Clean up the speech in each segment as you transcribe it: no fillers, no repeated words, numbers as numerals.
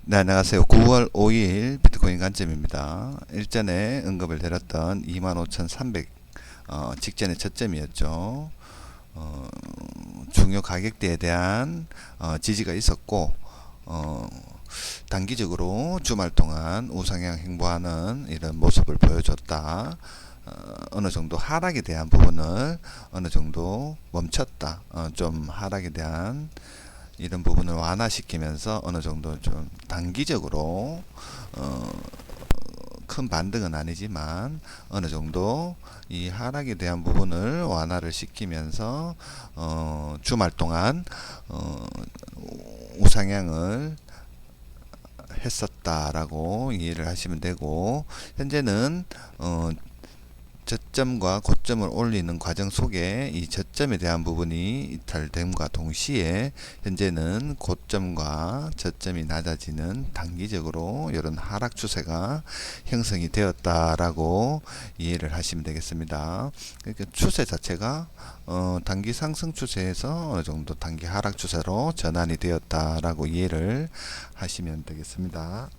네, 안녕하세요. 9월 5일 비트코인 관점입니다. 일전에 언급을 드렸던 25,300 직전의 저점이었죠. 어, 중요 가격대에 대한 지지가 있었고 어, 단기적으로 주말 동안 우상향 행보하는 이런 모습을 보여줬다. 어느 정도 하락에 대한 부분을 어느 정도 멈췄다. 좀 하락에 대한 이런 부분을 완화시키면서 어느 정도 좀 단기적으로 큰 반등은 아니지만 어느 정도 이 하락에 대한 부분을 완화를 시키면서 주말 동안 우상향을 했었다라고 이해를 하시면 되고, 현재는 저점과 고점을 올리는 과정 속에 이 저점에 대한 부분이 이탈됨과 동시에 현재는 고점과 저점이 낮아지는 단기적으로 이런 하락 추세가 형성이 되었다라고 이해를 하시면 되겠습니다. 그러니까 추세 자체가 단기 상승 추세에서 어느 정도 단기 하락 추세로 전환이 되었다라고 이해를 하시면 되겠습니다.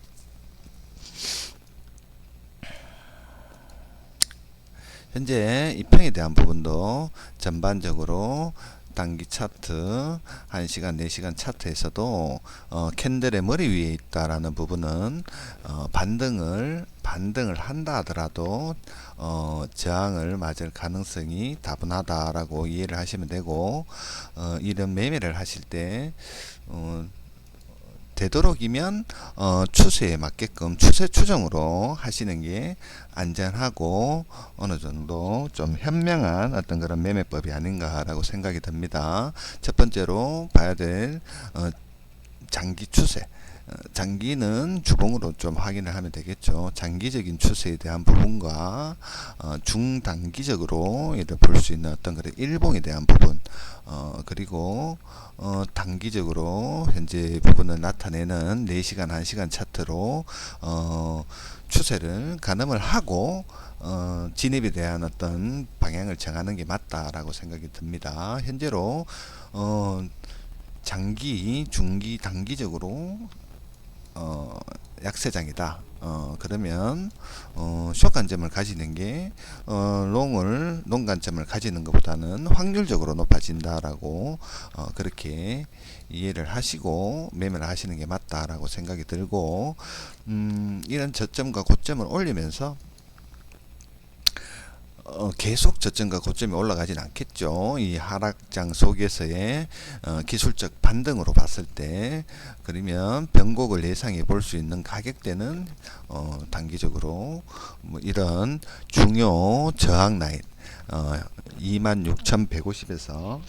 현재 이평에 대한 부분도 전반적으로 단기 차트 1시간 4시간 차트에서도 캔들의 머리 위에 있다라는 부분은 반등을 한다 하더라도 저항을 맞을 가능성이 다분하다라고 이해를 하시면 되고, 이런 매매를 하실 때 되도록이면 추세에 맞게끔 추세 추정으로 하시는 게 안전하고 어느 정도 좀 현명한 어떤 그런 매매법이 아닌가라고 생각이 듭니다. 첫 번째로 봐야 될 장기 추세. 장기는 주봉으로 좀 확인을 하면 되겠죠. 장기적인 추세에 대한 부분과 중단기적으로 이를 볼 수 있는 어떤 그런 일봉에 대한 부분, 그리고 단기적으로 현재 부분을 나타내는 4시간 1시간 차트로 추세를 가늠을 하고 진입에 대한 어떤 방향을 정하는 게 맞다라고 생각이 듭니다. 현재로 장기, 중기, 단기적으로 약세장이다. 그러면 숏 관점을 가지는 게 롱 관점을 가지는 것보다는 확률적으로 높아진다라고 그렇게 이해를 하시고 매매를 하시는 게 맞다라고 생각이 들고, 이런 저점과 고점을 올리면서 계속 저점과 고점이 올라가진 않겠죠. 이 하락장 속에서의 기술적 반등으로 봤을 때, 그러면 변곡을 예상해 볼 수 있는 가격대는 단기적으로 뭐 이런 중요 저항 라인 26,150에서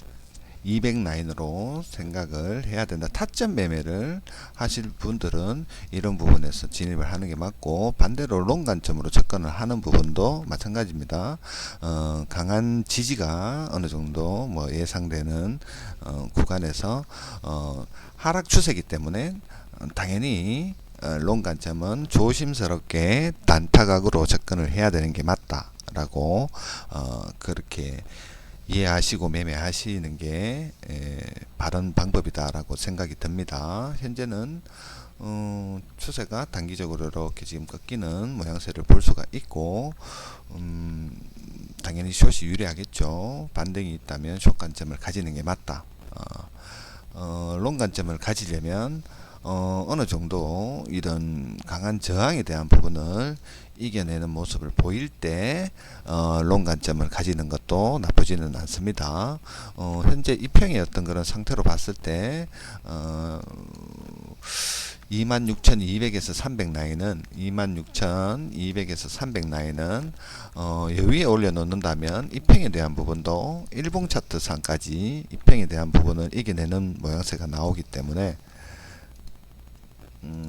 200 라인으로 생각을 해야 된다. 타점 매매를 하실 분들은 이런 부분에서 진입을 하는 게 맞고, 반대로 롱 관점으로 접근을 하는 부분도 마찬가지입니다. 강한 지지가 어느 정도 뭐 예상되는 구간에서 하락 추세이기 때문에 당연히 롱 관점은 조심스럽게 단타각으로 접근을 해야 되는 게 맞다라고 그렇게 이해하시고 매매하시는 게 바른 방법이다라고 생각이 듭니다. 현재는 추세가 단기적으로 이렇게 지금 꺾이는 모양새를 볼 수가 있고, 당연히 숏이 유리하겠죠. 반등이 있다면 숏 관점을 가지는 게 맞다. 롱 관점을 가지려면 어느 정도 이런 강한 저항에 대한 부분을 이겨내는 모습을 보일 때 롱 관점을 가지는 것도 나쁘지는 않습니다. 현재 이평의 어떤 그런 상태로 봤을 때 26,200에서 300 라인은 26,200에서 300 라인은 여기에 올려놓는다면 이평에 대한 부분도 일봉 차트상까지 이평에 대한 부분을 이겨내는 모양새가 나오기 때문에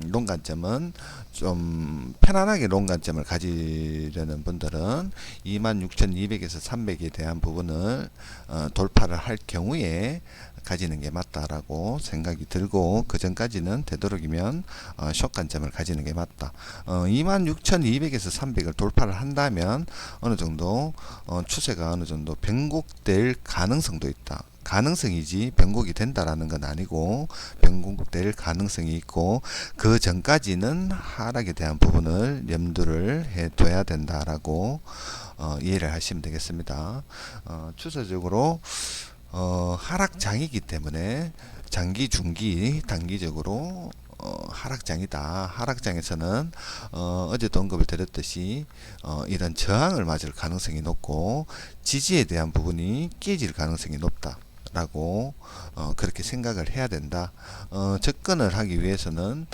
롱 관점은 좀 편안하게 롱 관점을 가지려는 분들은 26,200에서 300에 대한 부분을 돌파를 할 경우에 가지는 게 맞다라고 생각이 들고, 그 전까지는 되도록이면 숏 관점을 가지는 게 맞다. 26,200에서 300을 돌파를 한다면 어느 정도 추세가 어느 정도 변곡될 가능성도 있다. 가능성이지 변곡이 된다라는 건 아니고 변곡될 가능성이 있고 그 전까지는 하락에 대한 부분을 염두를 해둬야 된다라고 이해를 하시면 되겠습니다. 추세적으로 하락장이기 때문에 장기, 중기, 단기적으로 하락장이다. 하락장에서는 어제도 언급을 드렸듯이 이런 저항을 맞을 가능성이 높고 지지에 대한 부분이 깨질 가능성이 높다. 라고 그렇게 생각을 해야 된다. 접근을 하기 위해서는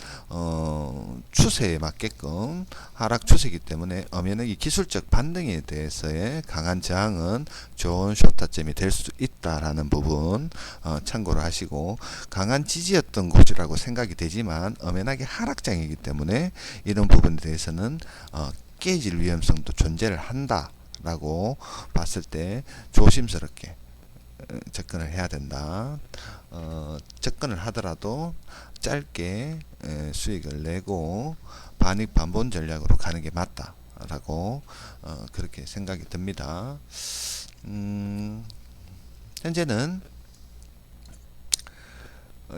추세에 맞게끔 하락 추세이기 때문에 엄연하게 기술적 반등에 대해서의 강한 저항은 좋은 쇼타점이 될 수 있다라는 부분 참고를 하시고, 강한 지지였던 곳이라고 생각이 되지만 엄연하게 하락장이기 때문에 이런 부분에 대해서는 깨질 위험성도 존재를 한다라고 봤을 때 조심스럽게 접근을 해야 된다. 접근을 하더라도 짧게 수익을 내고 반익 반본 전략으로 가는 게 맞다라고 그렇게 생각이 듭니다. 현재는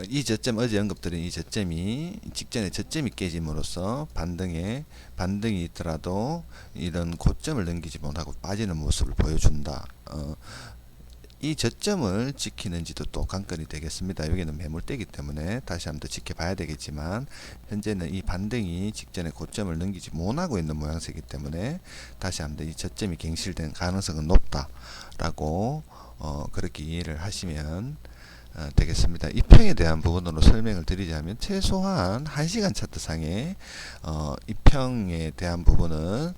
이 저점, 어제 언급드린 이 저점이 직전에 저점이 깨짐으로써 반등이 있더라도 이런 고점을 넘기지 못하고 빠지는 모습을 보여준다. 이 저점을 지키는지도 또 관건이 되겠습니다. 여기는 매물대이기 때문에 다시 한번 더 지켜봐야 되겠지만 현재는 이 반등이 직전에 고점을 넘기지 못하고 있는 모양새이기 때문에 다시 한번 이 저점이 갱실된 가능성은 높다라고 그렇게 이해를 하시면 되겠습니다. 이평에 대한 부분으로 설명을 드리자면 최소한 1시간 차트상에 이평에 대한 부분은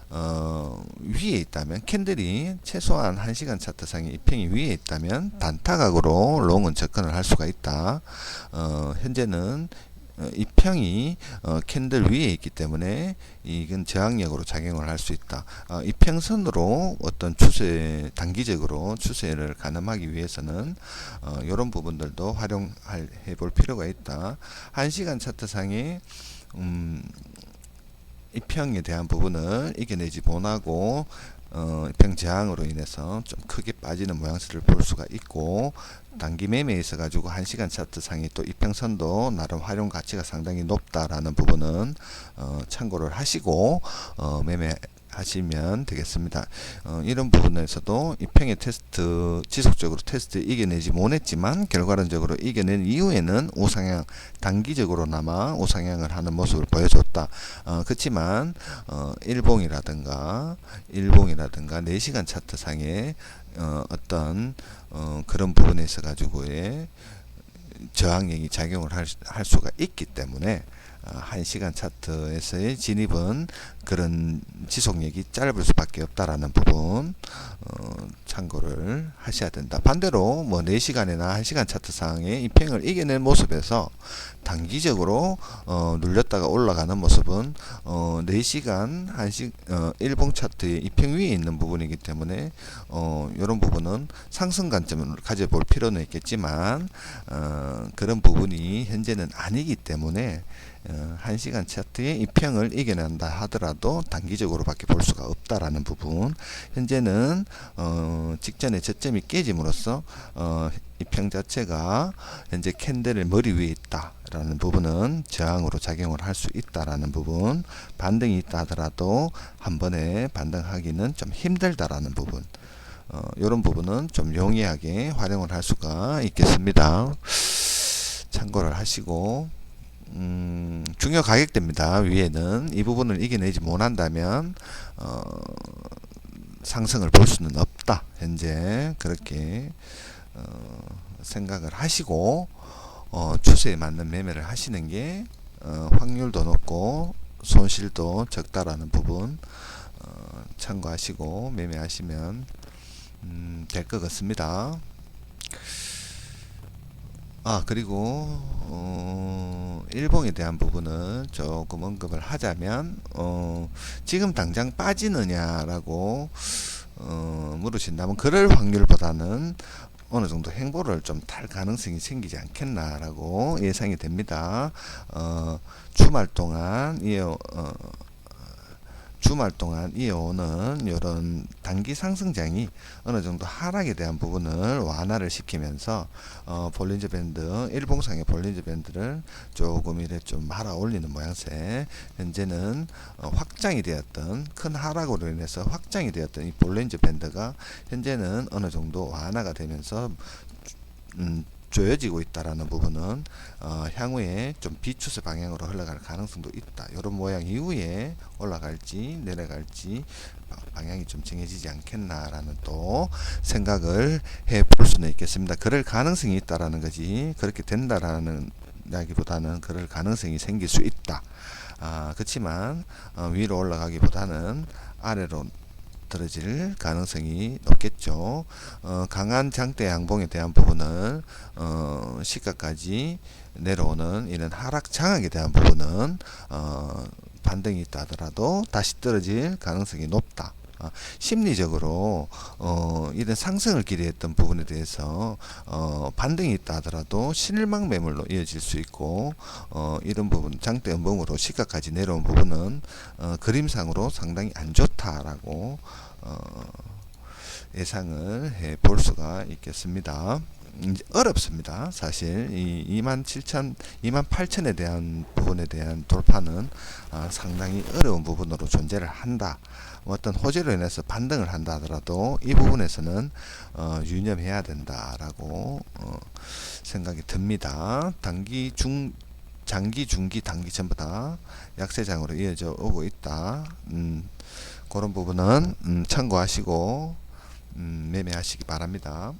위에 있다면, 캔들이 최소한 1시간 차트상에 이평이 위에 있다면 단타각으로 롱은 접근을 할 수가 있다. 현재는 이평이 캔들 위에 있기 때문에 이건 저항력으로 작용을 할 수 있다. 이평선으로 어떤 추세, 단기적으로 추세를 가늠하기 위해서는 이런 부분들도 활용해 볼 필요가 있다. 1시간 차트상에 이평에 대한 부분을 이겨내지 못하고 이평 저항으로 인해서 좀 크게 빠지는 모양새를 볼 수가 있고, 단기 매매에 있어 가지고 1시간 차트 상이 또 이평선도 나름 활용 가치가 상당히 높다라는 부분은 참고를 하시고 매매하시면 되겠습니다. 이런 부분에서도 이평의 테스트, 지속적으로 테스트 이겨내지 못했지만 결과론적으로 이겨낸 이후에는 우상향, 단기적으로나마 우상향을 하는 모습을 보여줬다. 그렇지만 일봉이라든가 4시간 차트 상에 어떤 그런 부분에 있어 가지고의 저항력이 작용을 할 수가 있기 때문에 1시간 차트에서의 진입은 그런 지속력이 짧을 수밖에 없다라는 부분 참고를 하셔야 된다. 반대로 뭐 4시간이나 1시간 차트상의 이평을 이겨낸 모습에서 단기적으로 눌렸다가 올라가는 모습은 4시간 일봉 차트의 이평 위에 있는 부분이기 때문에 이런 부분은 상승 관점을 가져볼 필요는 있겠지만 그런 부분이 현재는 아니기 때문에 1시간 차트의 이평을 이겨낸다 하더라도 단기적으로 밖에 볼 수가 없다라는 부분, 현재는 직전에 저점이 깨짐으로써 이평 자체가 현재 캔들의 머리 위에 있다라는 부분은 저항으로 작용을 할 수 있다라는 부분, 반등이 있다 하더라도 한 번에 반등하기는 좀 힘들다라는 부분, 이런 부분은 좀 용이하게 활용을 할 수가 있겠습니다. 참고를 하시고, 중요 가격대입니다. 위에는 이 부분을 이겨내지 못한다면 상승을 볼 수는 없다. 현재 그렇게 생각을 하시고 추세에 맞는 매매를 하시는 게 확률도 높고 손실도 적다라는 부분 참고하시고 매매하시면 될 것 같습니다. 그리고 일봉에 대한 부분은 조금 언급을 하자면 지금 당장 빠지느냐라고 물으신다면 그럴 확률보다는 어느 정도 행보를 좀 탈 가능성이 생기지 않겠나라고 예상이 됩니다. 주말 동안 주말 동안 이어오는 이런 단기 상승장이 어느 정도 하락에 대한 부분을 완화를 시키면서 볼린저 밴드, 일봉상의 볼린저 밴드를 조금 이래 좀 말아 올리는 모양새. 현재는 확장이 되었던, 큰 하락으로 인해서 확장이 되었던 이 볼린저 밴드가 현재는 어느 정도 완화가 되면서 조여지고 있다라는 부분은 향후에 좀 비추세 방향으로 흘러갈 가능성도 있다. 이런 모양 이후에 올라갈지 내려갈지 방향이 좀 정해지지 않겠나라는 또 생각을 해볼 수는 있겠습니다. 그럴 가능성이 있다라는 거지, 그렇게 된다라는 이야기보다는 그럴 가능성이 생길 수 있다. 그렇지만 위로 올라가기보다는 아래로 떨어질 가능성이 높겠죠. 강한 장대 양봉에 대한 부분을 시가까지 내려오는 이런 하락 장악에 대한 부분은 반등이 있다 하더라도 다시 떨어질 가능성이 높다. 심리적으로 이런 상승을 기대했던 부분에 대해서 반등이 있다 하더라도 실망 매물로 이어질 수 있고, 이런 부분 장대 연봉으로 시가까지 내려온 부분은 그림상으로 상당히 안 좋다라고 예상을 해 볼 수가 있겠습니다. 어렵습니다. 사실 이 28,000에 대한 부분에 대한 돌파는 상당히 어려운 부분으로 존재를 한다. 어떤 호재로 인해서 반등을 한다 하더라도 이 부분에서는 유념해야 된다라고 생각이 듭니다. 장기, 중기, 단기 전부 다 약세장으로 이어져 오고 있다. 그런 부분은 참고하시고 매매하시기 바랍니다.